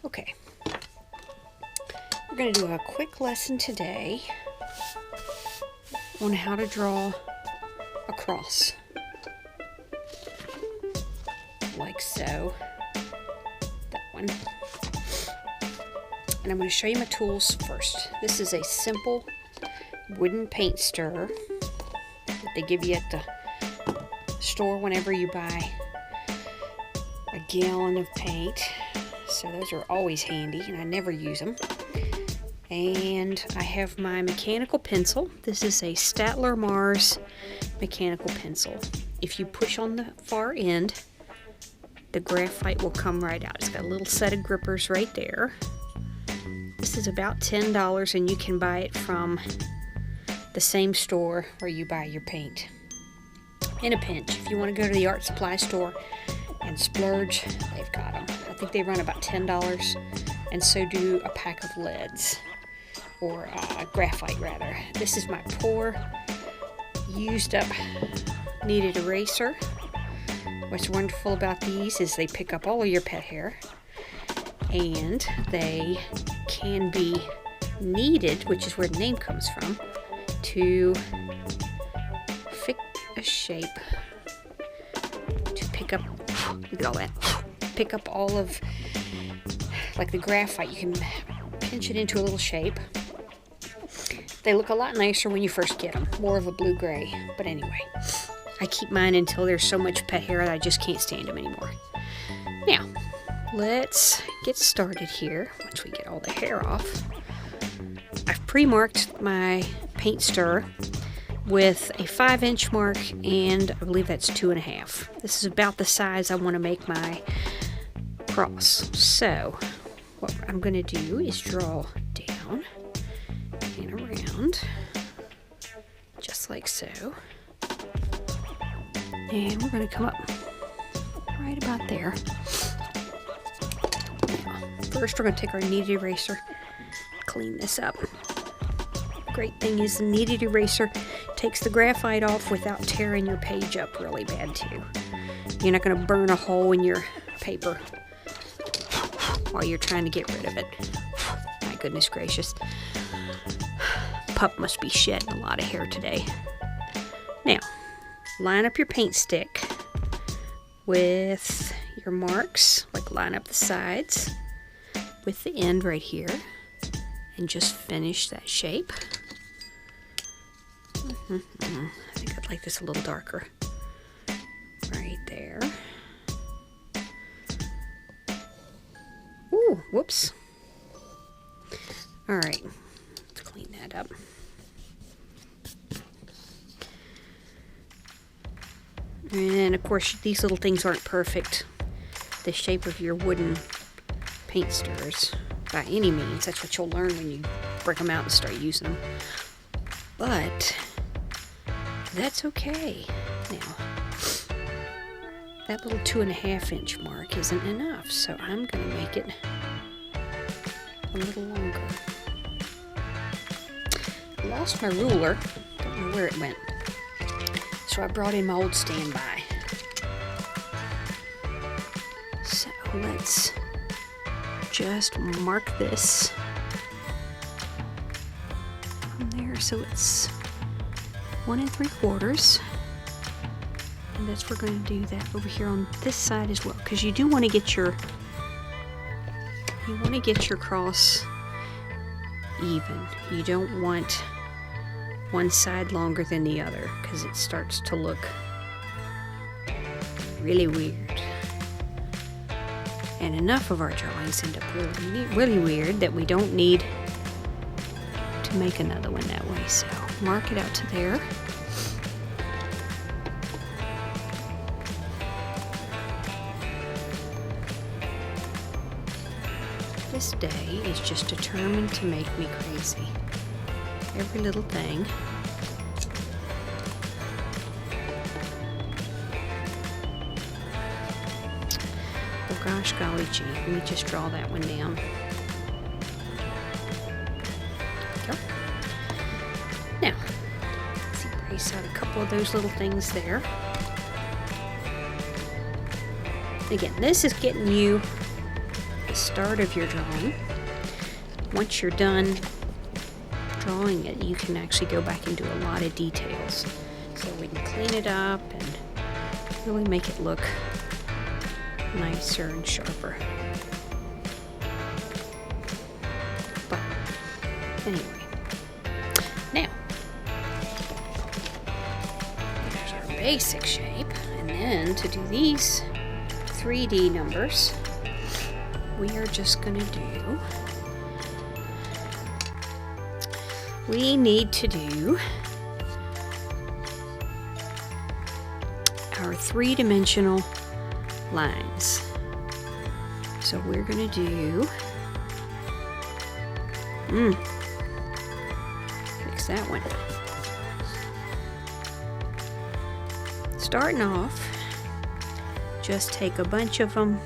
Okay, we're going to do a quick lesson today on how to draw a cross, like so, that one. And I'm going to show you my tools first. This is a simple wooden paint stirrer that they give you at the store whenever you buy a gallon of paint. So those are always handy, and I never use them. And I have my mechanical pencil. This is a Statler Mars mechanical pencil. If you push on the far end, the graphite will come right out. It's got a little set of grippers right there. This is about $10, and you can buy it from the same store where you buy your paint. In a pinch, if you want to go to the art supply store and splurge, they've got them. I think they run about $10, and so do a pack of leads, or graphite rather. This is my poor, used up, kneaded eraser. What's wonderful about these is they pick up all of your pet hair, and they can be kneaded, which is where the name comes from, to fit a shape, to pick up, look at all that, pick up all of, like the graphite. You can pinch it into a little shape. They look a lot nicer when you first get them, more of a blue-gray, but anyway, I keep mine until there's so much pet hair that I just can't stand them anymore. Now, let's get started here. Once we get all the hair off, I've pre-marked my paint stirrer with a 5-inch mark, and I believe that's 2.5. This is about the size I want to make my cross. So what I'm going to do is draw down and around, just like so. And we're going to come up right about there. Now, first we're going to take our kneaded eraser, clean this up. Great thing is the kneaded eraser takes the graphite off without tearing your page up really bad too. You're not going to burn a hole in your paper while you're trying to get rid of it. My goodness gracious. Pup must be shedding a lot of hair today. Now, line up your paint stick with your marks, like line up the sides with the end right here, and just finish that shape. I think I'd like this a little darker. Right there. Ooh, whoops. Alright, let's clean that up. And of course, these little things aren't perfect, the shape of your wooden paint stirrers by any means. That's what you'll learn when you break them out and start using them. But that's okay. Now, that little 2.5-inch mark isn't enough, so I'm going to make it a little longer. I lost my ruler. Don't know where it went. So I brought in my old standby. So let's just mark this on there, so it's 1 3/4. And that's we're going to do that over here on this side as well, because you do want to get your cross even. You don't want one side longer than the other, because it starts to look really weird. And enough of our drawings end up really weird that we don't need to make another one that way. So mark it out to there. This day is just determined to make me crazy. Every little thing. Oh gosh, golly gee, let me just draw that one down. There we go. Now, let's erase out a couple of those little things there. Again, this is getting you the start of your drawing. Once you're done drawing it, you can actually go back and do a lot of details. So we can clean it up and really make it look nicer and sharper. But anyway, now there's our basic shape, and then to do these 3D numbers, we are just going to do, we need to do our three-dimensional lines. So we're going to do, fix that one. Starting off, just take a bunch of them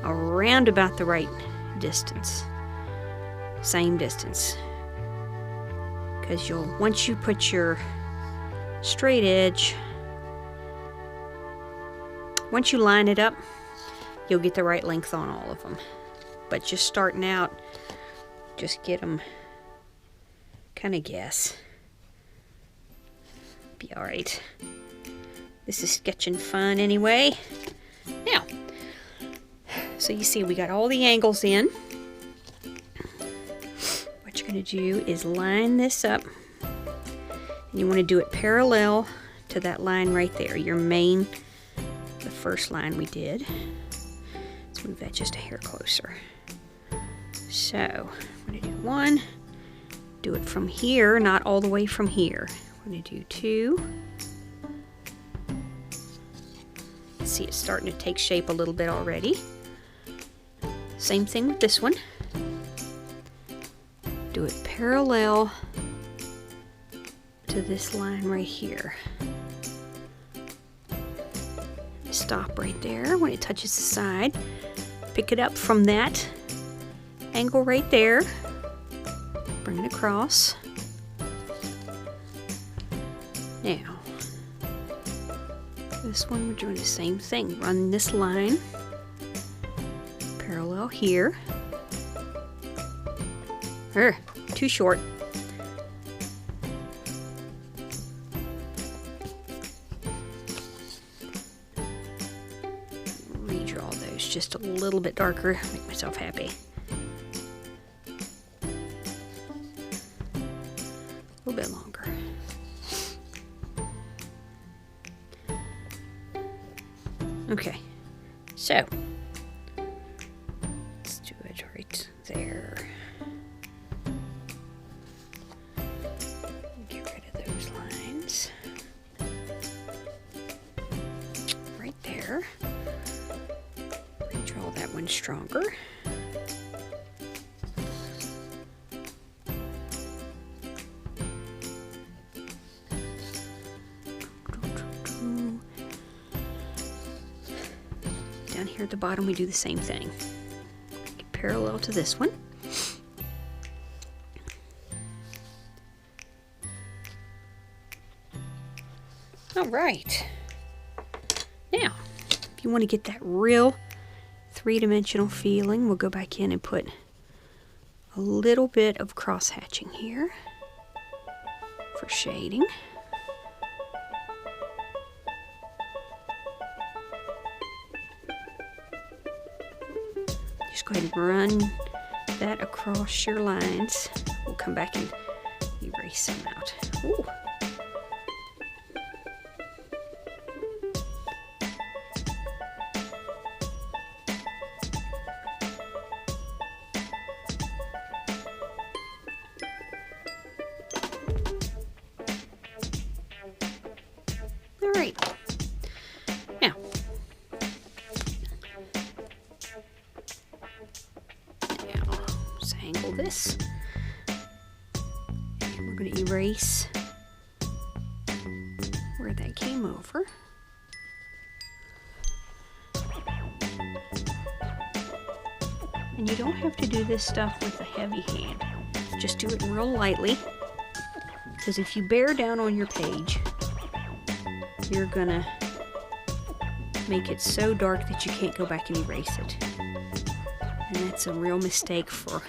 around about the right distance, same distance, because once you put your straight edge, once you line it up, you'll get the right length on all of them. But just starting out, just get them, kind of guess. Be all right. This is sketching fun anyway. Now, so you see we got all the angles in. What you're going to do is line this up. And you want to do it parallel to that line right there, your main, the first line we did. Let's move that just a hair closer. So, I'm going to do one. Do it from here, not all the way from here. I'm going to do two. See, it's starting to take shape a little bit already. Same thing with this one. Do it parallel to this line right here. Stop right there when it touches the side. Pick it up from that angle right there. Bring it across. Now, this one we're doing the same thing. Run this line parallel here. Too short. Redraw those just a little bit darker. Make myself happy. A little bit longer. Okay, so let's do it right there. Get rid of those lines. Right there. Redraw that one stronger. Down here at the bottom we do the same thing. Get parallel to this one. All right. Now, if you want to get that real three-dimensional feeling, we'll go back in and put a little bit of cross-hatching here for shading. Just go ahead and run that across your lines. We'll come back and erase them out. Ooh. All right. Now, let's angle this. And we're going to erase where that came over. And you don't have to do this stuff with a heavy hand. Just do it real lightly. Because if you bear down on your page, you're gonna make it so dark that you can't go back and erase it. And that's a real mistake for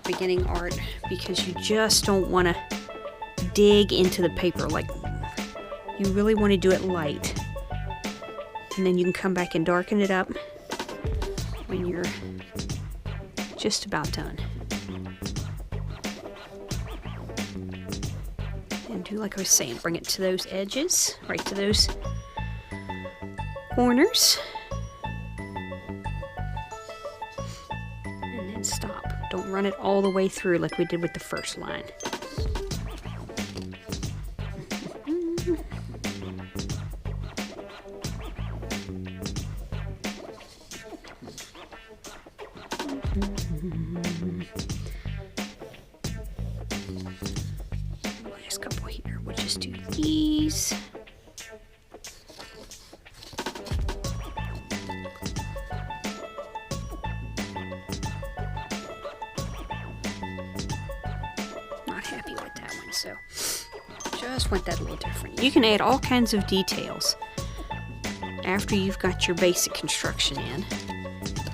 beginning art, because you just don't want to dig into the paper. Like, you really want to do it light, and then you can come back and darken it up when you're just about done. And do like I was saying, bring it to those edges, right to those corners, and then stop. Don't run it all the way through like we did with the first line. Last couple here. We'll just do these. Not happy with that one, so just want that a little different. You can add all kinds of details after you've got your basic construction in.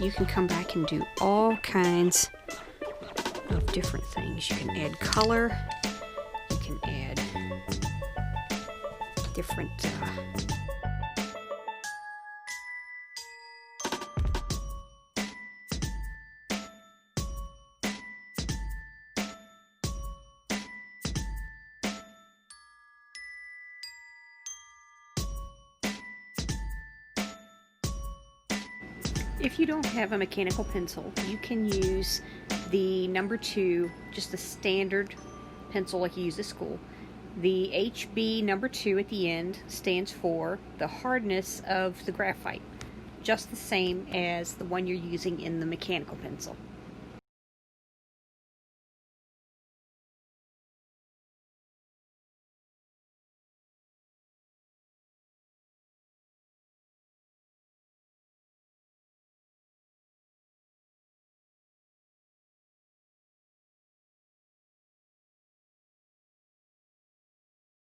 You can come back and do all kinds of different things. You can add color, you can add different if you don't have a mechanical pencil, you can use the number 2, just the standard pencil like you use at school. The HB number 2 at the end stands for the hardness of the graphite, just the same as the one you're using in the mechanical pencil.